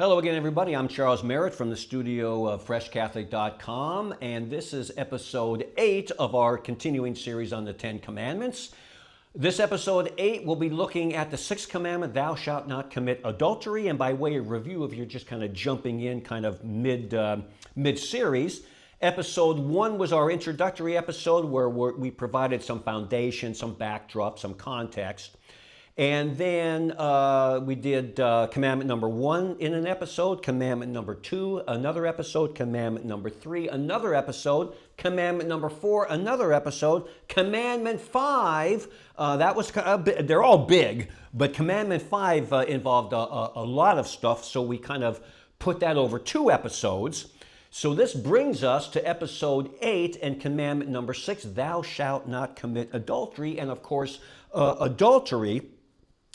Hello again, everybody. I'm Charles Merritt from the studio of freshcatholic.com, and this is episode 8 of our continuing series on the 10 Commandments. This episode 8 will be looking at the 6th commandment, thou shalt not commit adultery, and by way of review, if you're just kind of jumping in kind of mid-series, episode 1 was our introductory episode where we provided some foundation, some backdrop, some context. And then we did commandment number 1 in an episode, commandment number 2, another episode, commandment number 3, another episode, commandment number 4, another episode, commandment 5, that was they're all big, but commandment 5 involved a lot of stuff, so we kind of put that over 2 episodes. So this brings us to episode 8 and commandment number 6, thou shalt not commit adultery. And of course, adultery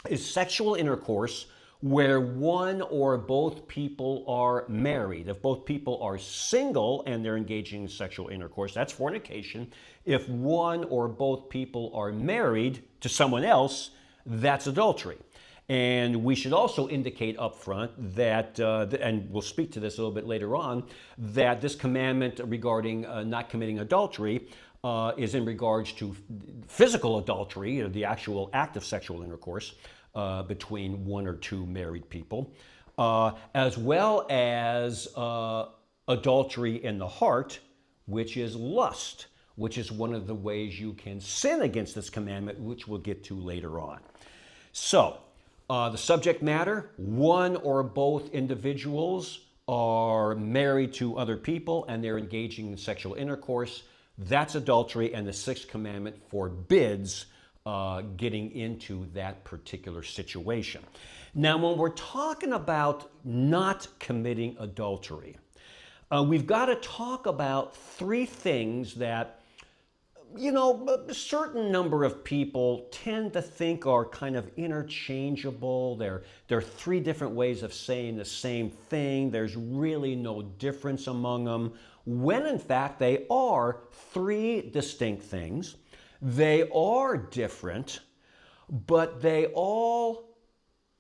is sexual intercourse where one or both people are married. If both people are single and they're engaging in sexual intercourse, that's fornication. If one or both people are married to someone else, that's adultery. And we should also indicate up front that, and we'll speak to this a little bit later on, that this commandment regarding not committing adultery is in regards to physical adultery, the actual act of sexual intercourse between one or two married people, as well as adultery in the heart, which is lust, which is one of the ways you can sin against this commandment, which we'll get to later on. So, the subject matter, one or both individuals are married to other people and they're engaging in sexual intercourse. That's adultery, and the 6th commandment forbids getting into that particular situation. Now, when we're talking about not committing adultery, we've got to talk about 3 things that, a certain number of people tend to think are kind of interchangeable. There are 3 different ways of saying the same thing. There's really no difference among them, when in fact they are 3 distinct things. They are different, but they all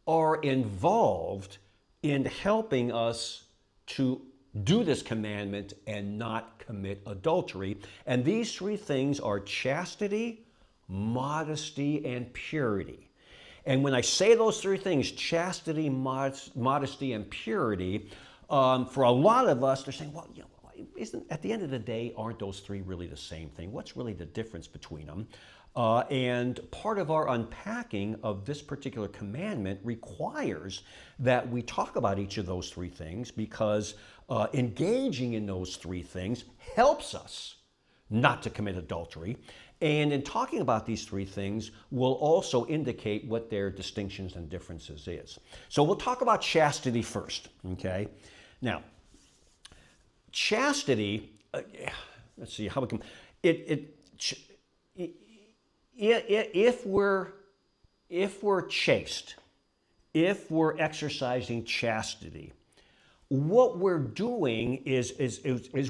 are involved in helping us to do this commandment and not commit adultery. And these 3 things are chastity, modesty, and purity. And when I say those 3 things, chastity, modesty, and purity, for a lot of us, they're saying, well, at the end of the day, aren't those 3 really the same thing? What's really the difference between them? And part of our unpacking of this particular commandment requires that we talk about each of those 3 things, because engaging in those 3 things helps us not to commit adultery. And in talking about these 3 things, we'll also indicate what their distinctions and differences is. So we'll talk about chastity first, okay? Now, chastity, let's see how we can, if we're chaste, if we're exercising chastity, what we're doing is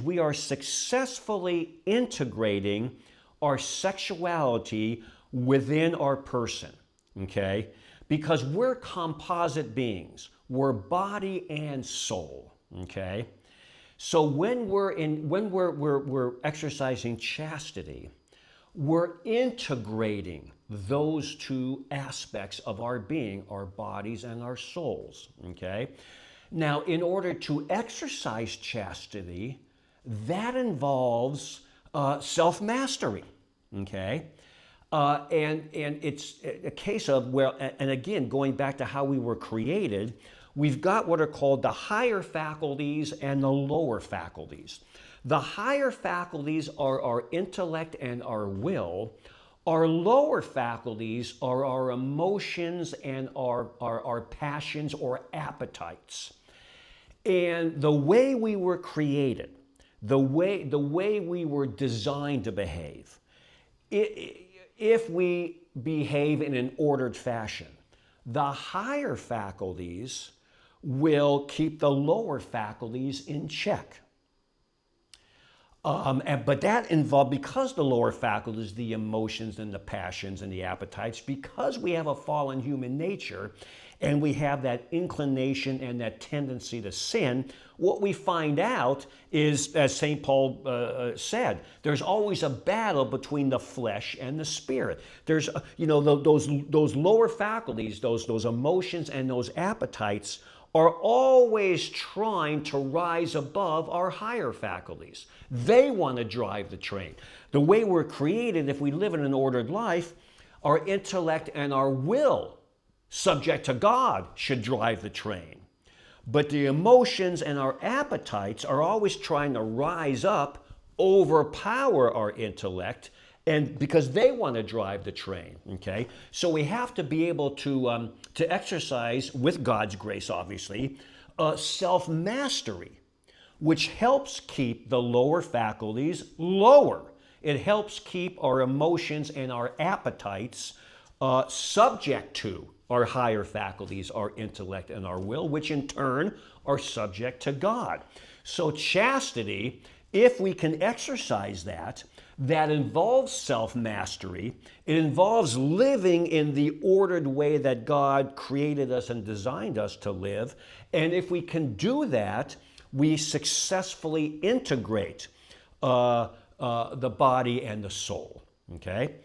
we are successfully integrating our sexuality within our person, okay? Because we're composite beings. We're body and soul, okay? So when we're exercising chastity, we're integrating those 2 aspects of our being, our bodies and our souls, okay? Now, in order to exercise chastity, that involves self-mastery, okay? And it's a case of, and again, going back to how we were created, we've got what are called the higher faculties and the lower faculties. The higher faculties are our intellect and our will. Our lower faculties are our emotions and our passions or appetites. And the way we were created, the way we were designed to behave, if we behave in an ordered fashion, the higher faculties will keep the lower faculties in check. But that involved, because the lower faculties, the emotions and the passions and the appetites, because we have a fallen human nature, and we have that inclination and that tendency to sin, what we find out is, as St. Paul said, there's always a battle between the flesh and the spirit. There's, those lower faculties, those emotions and those appetites are always trying to rise above our higher faculties. They want to drive the train. The way we're created, if we live in an ordered life, our intellect and our will, subject to God, should drive the train. But the emotions and our appetites are always trying to rise up, overpower our intellect, and because they want to drive the train, okay? So we have to be able to exercise, with God's grace obviously, self-mastery, which helps keep the lower faculties lower. It helps keep our emotions and our appetites subject to our higher faculties, our intellect and our will, which in turn are subject to God. So chastity, if we can exercise that involves self-mastery. It involves living in the ordered way that God created us and designed us to live. And if we can do that, we successfully integrate the body and the soul, okay?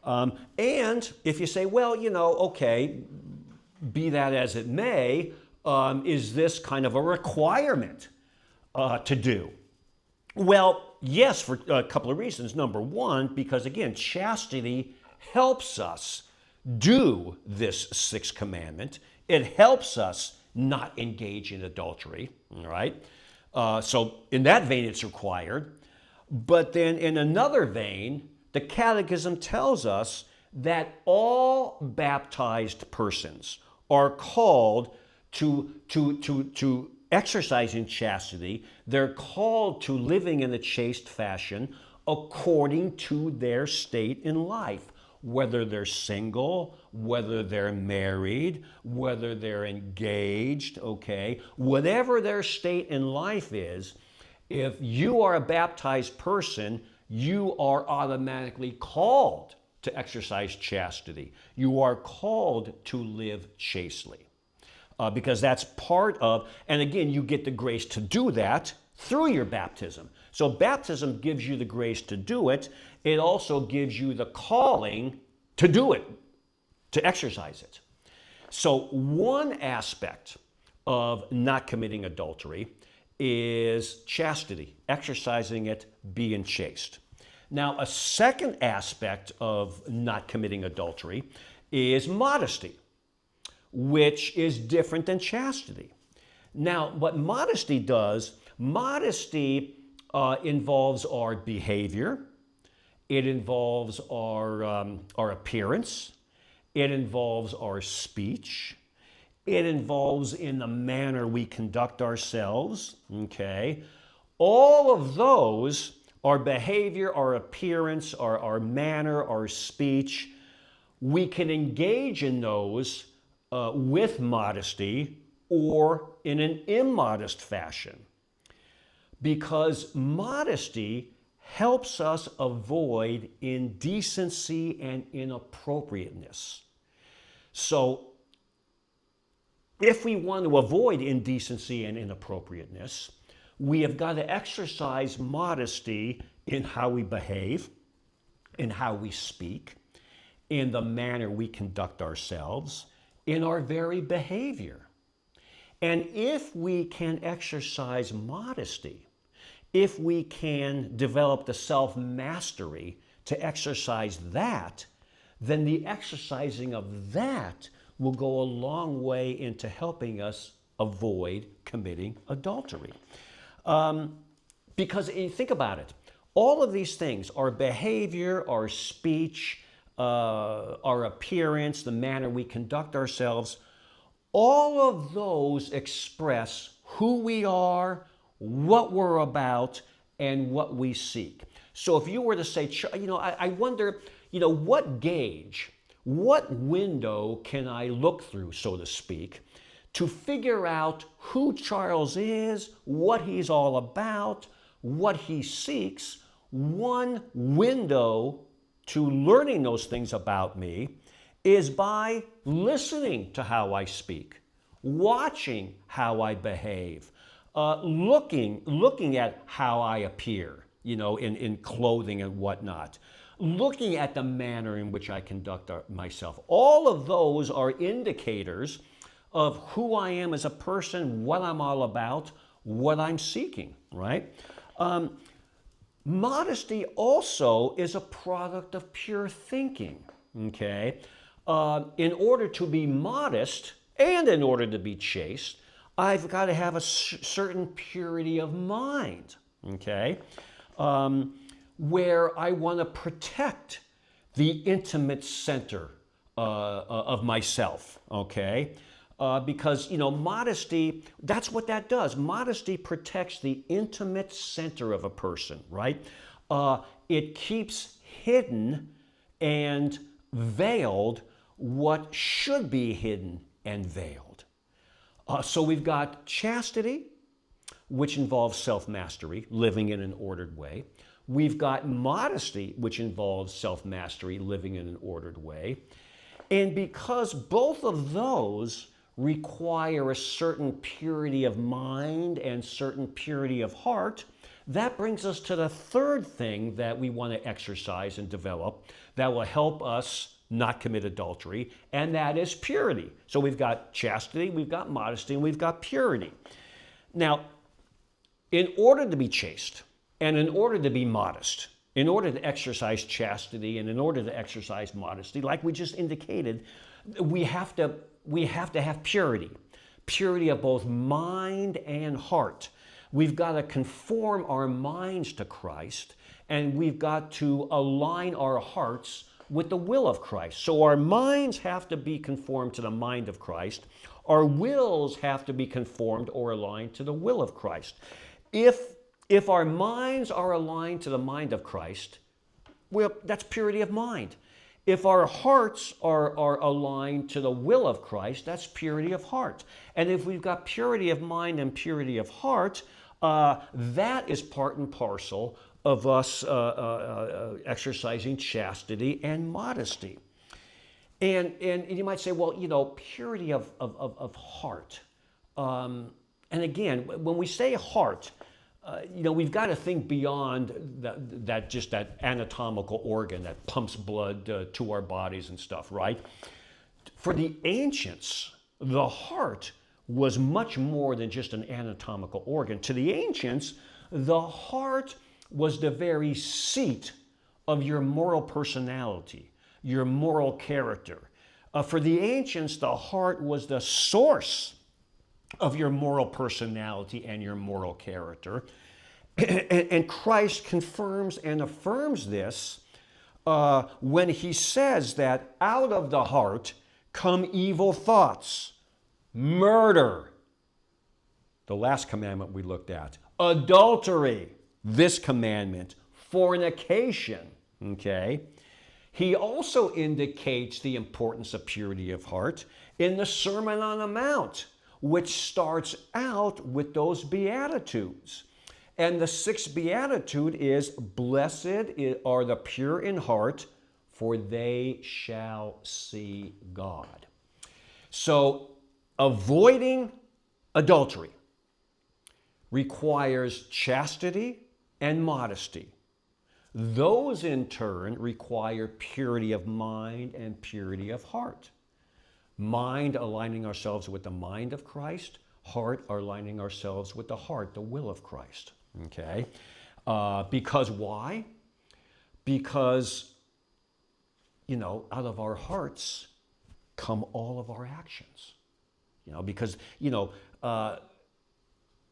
And if you say, well, okay, be that as it may, is this kind of a requirement to do? Well, yes, for a couple of reasons. Number one, because again, chastity helps us do this sixth commandment. It helps us not engage in adultery, all right? So in that vein, it's required. But then in another vein, the Catechism tells us that all baptized persons are called to exercising chastity. They're called to living in a chaste fashion according to their state in life, whether they're single, whether they're married, whether they're engaged, okay? Whatever their state in life is, if you are a baptized person, you are automatically called to exercise chastity. You are called to live chastely. Because that's part of, and again, you get the grace to do that through your baptism. So baptism gives you the grace to do it. It also gives you the calling to do it, to exercise it. So one aspect of not committing adultery is chastity, exercising it, being chaste. Now, a second aspect of not committing adultery is modesty, which is different than chastity. Now, what modesty does, modesty involves our behavior, it involves our appearance, it involves our speech, it involves in the manner we conduct ourselves, okay? All of those, our behavior, our appearance, our manner, our speech, we can engage in those with modesty or in an immodest fashion, because modesty helps us avoid indecency and inappropriateness. So if we want to avoid indecency and inappropriateness, we have got to exercise modesty in how we behave, in how we speak, in the manner we conduct ourselves, in our very behavior. And if we can exercise modesty, if we can develop the self-mastery to exercise that, then the exercising of that will go a long way into helping us avoid committing adultery. Because think about it, all of these things, our behavior, our speech, our appearance, the manner we conduct ourselves, all of those express who we are, what we're about, and what we seek. So if you were to say, I wonder, what gauge, what window can I look through, so to speak, to figure out who Charles is, what he's all about, what he seeks? One window to learning those things about me is by listening to how I speak, watching how I behave, looking at how I appear, in clothing and whatnot, looking at the manner in which I conduct myself. All of those are indicators of who I am as a person, what I'm all about, what I'm seeking, right? Modesty also is a product of pure thinking, okay? In order to be modest and in order to be chaste, I've got to have a certain purity of mind, okay? Where I want to protect the intimate center of myself, okay? Because, modesty, that's what that does. Modesty protects the intimate center of a person, right? It keeps hidden and veiled what should be hidden and veiled. So we've got chastity, which involves self-mastery, living in an ordered way. We've got modesty, which involves self-mastery, living in an ordered way. And because both of those require a certain purity of mind and certain purity of heart, that brings us to the third thing that we want to exercise and develop that will help us not commit adultery, and that is purity. So we've got chastity, we've got modesty, and we've got purity. Now, in order to be chaste, and in order to be modest, in order to exercise chastity, and in order to exercise modesty, like we just indicated, we have to have purity. Purity of both mind and heart. We've got to conform our minds to Christ, and we've got to align our hearts with the will of Christ. So our minds have to be conformed to the mind of Christ. Our wills have to be conformed or aligned to the will of Christ. If our minds are aligned to the mind of Christ, well, that's purity of mind. If our hearts are aligned to the will of Christ, that's purity of heart. And if we've got purity of mind and purity of heart, that is part and parcel of us exercising chastity and modesty. And you might say, well, purity of heart. And again, when we say heart, we've got to think beyond that anatomical organ that pumps blood to our bodies and stuff, right? For the ancients, the heart was much more than just an anatomical organ. To the ancients, the heart was the very seat of your moral personality, your moral character. For the ancients, the heart was the source of your moral personality and your moral character. And Christ confirms and affirms this when he says that out of the heart come evil thoughts, murder, the last commandment we looked at, adultery, this commandment, fornication, okay? He also indicates the importance of purity of heart in the Sermon on the Mount, which starts out with those Beatitudes. And the sixth Beatitude is, blessed are the pure in heart, for they shall see God. So avoiding adultery requires chastity and modesty. Those in turn require purity of mind and purity of heart. Mind aligning ourselves with the mind of Christ, heart aligning ourselves with the heart, the will of Christ. Okay? Because why? Because, out of our hearts come all of our actions. Because,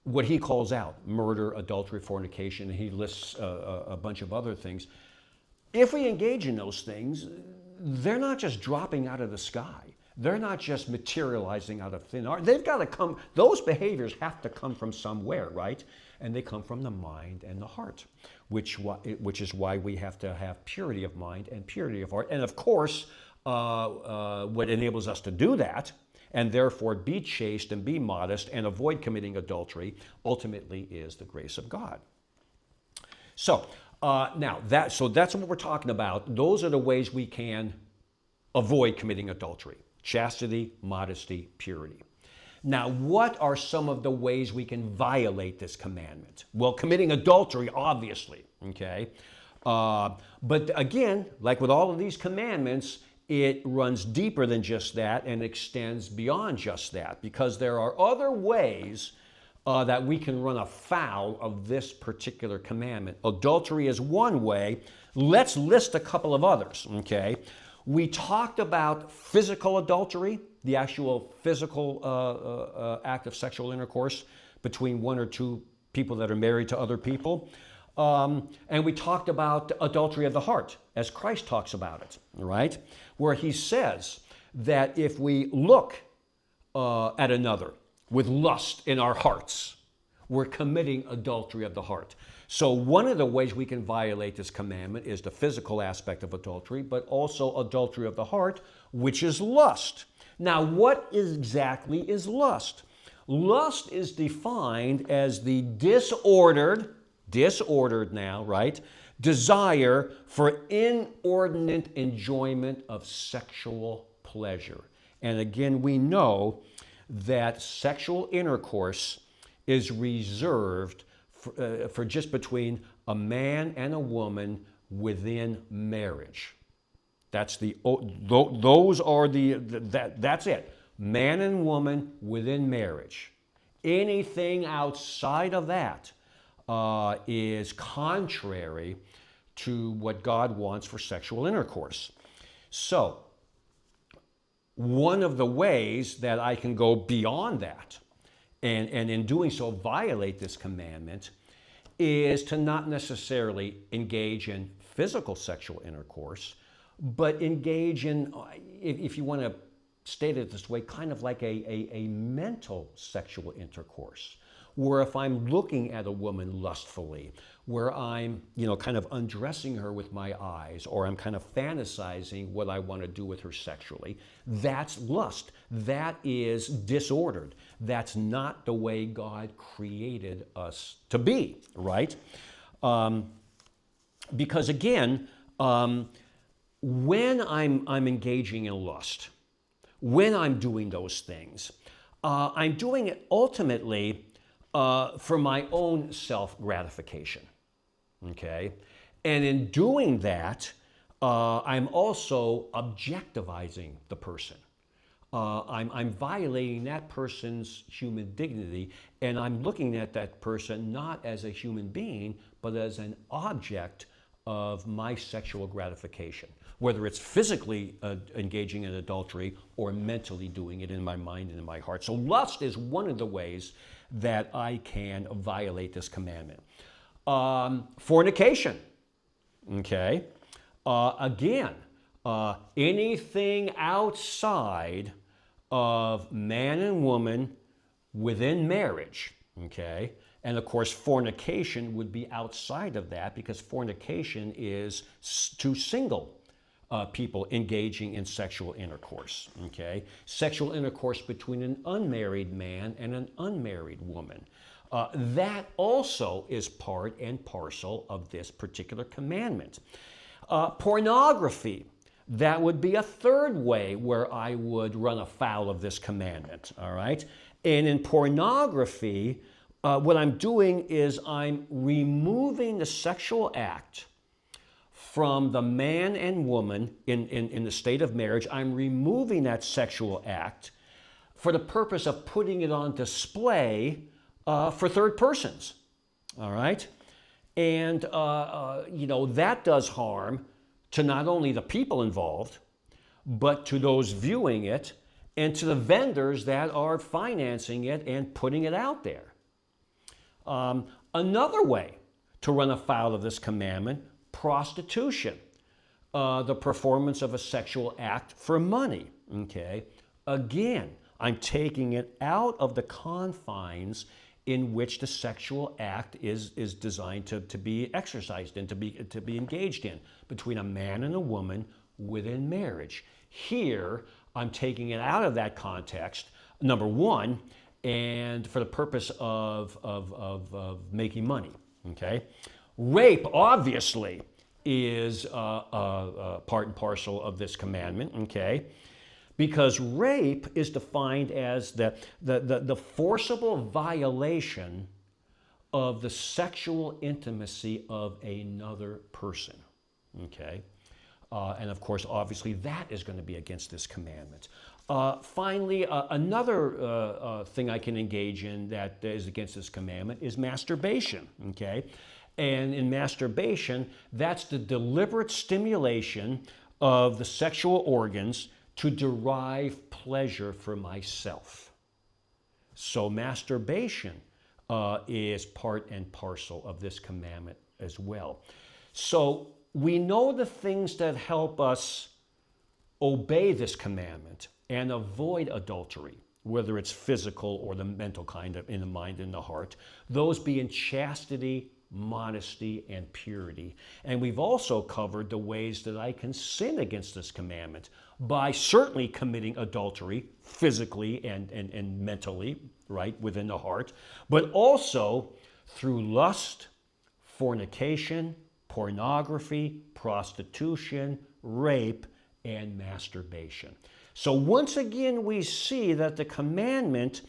what he calls out, murder, adultery, fornication, and he lists a bunch of other things. If we engage in those things, they're not just dropping out of the sky. They're not just materializing out of thin air. They've got to come, those behaviors have to come from somewhere, right? And they come from the mind and the heart, which is why we have to have purity of mind and purity of heart. And of course, what enables us to do that, and therefore be chaste and be modest and avoid committing adultery, ultimately is the grace of God. So that's what we're talking about. Those are the ways we can avoid committing adultery. Chastity, modesty, purity. Now, what are some of the ways we can violate this commandment? Well, committing adultery, obviously, okay? But again, like with all of these commandments, it runs deeper than just that and extends beyond just that, because there are other ways that we can run afoul of this particular commandment. Adultery is one way. Let's list a couple of others, okay? We talked about physical adultery, the actual physical act of sexual intercourse between one or two people that are married to other people. And we talked about adultery of the heart, as Christ talks about it, right? Where he says that if we look at another with lust in our hearts, we're committing adultery of the heart. So one of the ways we can violate this commandment is the physical aspect of adultery, but also adultery of the heart, which is lust. Now, what exactly is lust? Lust is defined as the disordered now, right? Desire for inordinate enjoyment of sexual pleasure. And again, we know that sexual intercourse is reserved for just between a man and a woman within marriage. That's that's it. Man and woman within marriage. Anything outside of that is contrary to what God wants for sexual intercourse. So, one of the ways that I can go beyond that, and in doing so violate this commandment, is to not necessarily engage in physical sexual intercourse, but engage in, if you want to state it this way, kind of like a mental sexual intercourse, where if I'm looking at a woman lustfully, where I'm, kind of undressing her with my eyes, or I'm kind of fantasizing what I want to do with her sexually, that's lust. That is disordered. That's not the way God created us to be, right? Because again, when I'm engaging in lust, when I'm doing those things, I'm doing it ultimately for my own self-gratification, okay? And in doing that, I'm also objectivizing the person. I'm violating that person's human dignity, and I'm looking at that person not as a human being, but as an object of my sexual gratification, whether it's physically engaging in adultery or mentally doing it in my mind and in my heart. So lust is one of the ways that I can violate this commandment. Fornication, okay? Again, anything outside of man and woman within marriage, okay? And of course, fornication would be outside of that, because fornication is two single people engaging in sexual intercourse, okay? Sexual intercourse between an unmarried man and an unmarried woman. That also is part and parcel of this particular commandment. Pornography, that would be a third way where I would run afoul of this commandment, all right? And in pornography, what I'm doing is I'm removing the sexual act from the man and woman in the state of marriage. I'm removing that sexual act for the purpose of putting it on display for third persons, all right? And, that does harm to not only the people involved, but to those viewing it and to the vendors that are financing it and putting it out there. Another way to run afoul of this commandment, prostitution, the performance of a sexual act for money, okay? Again, I'm taking it out of the confines in which the sexual act is designed to be exercised and to be engaged in between a man and a woman within marriage. Here, I'm taking it out of that context, number one, and for the purpose of making money, okay? Rape, obviously, is part and parcel of this commandment, okay? Because rape is defined as the forcible violation of the sexual intimacy of another person, okay? And of course, obviously, that is going to be against this commandment. Finally, another thing I can engage in that is against this commandment is masturbation, okay? And in masturbation, that's the deliberate stimulation of the sexual organs to derive pleasure for myself. So masturbation is part and parcel of this commandment as well. So we know the things that help us obey this commandment and avoid adultery, whether it's physical or the mental kind of in the mind and the heart, those being chastity, modesty, and purity. And we've also covered the ways that I can sin against this commandment by certainly committing adultery physically and mentally, right, within the heart, but also through lust, fornication, pornography, prostitution, rape, and masturbation. So once again, we see that the commandment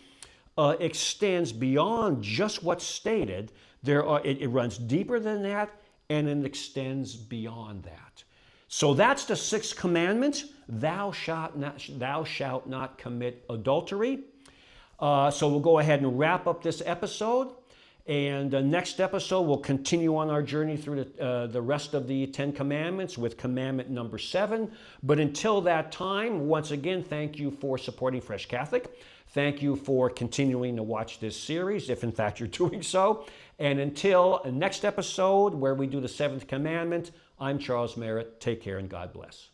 extends beyond just what's stated. It runs deeper than that, and it extends beyond that. So that's the sixth commandment: thou shalt not commit adultery. So we'll go ahead and wrap up this episode. And the next episode, we'll continue on our journey through the rest of the 10 Commandments with commandment number 7. But until that time, once again, thank you for supporting Fresh Catholic. Thank you for continuing to watch this series, if in fact you're doing so. And until the next episode where we do the 7th Commandment, I'm Charles Merritt. Take care and God bless.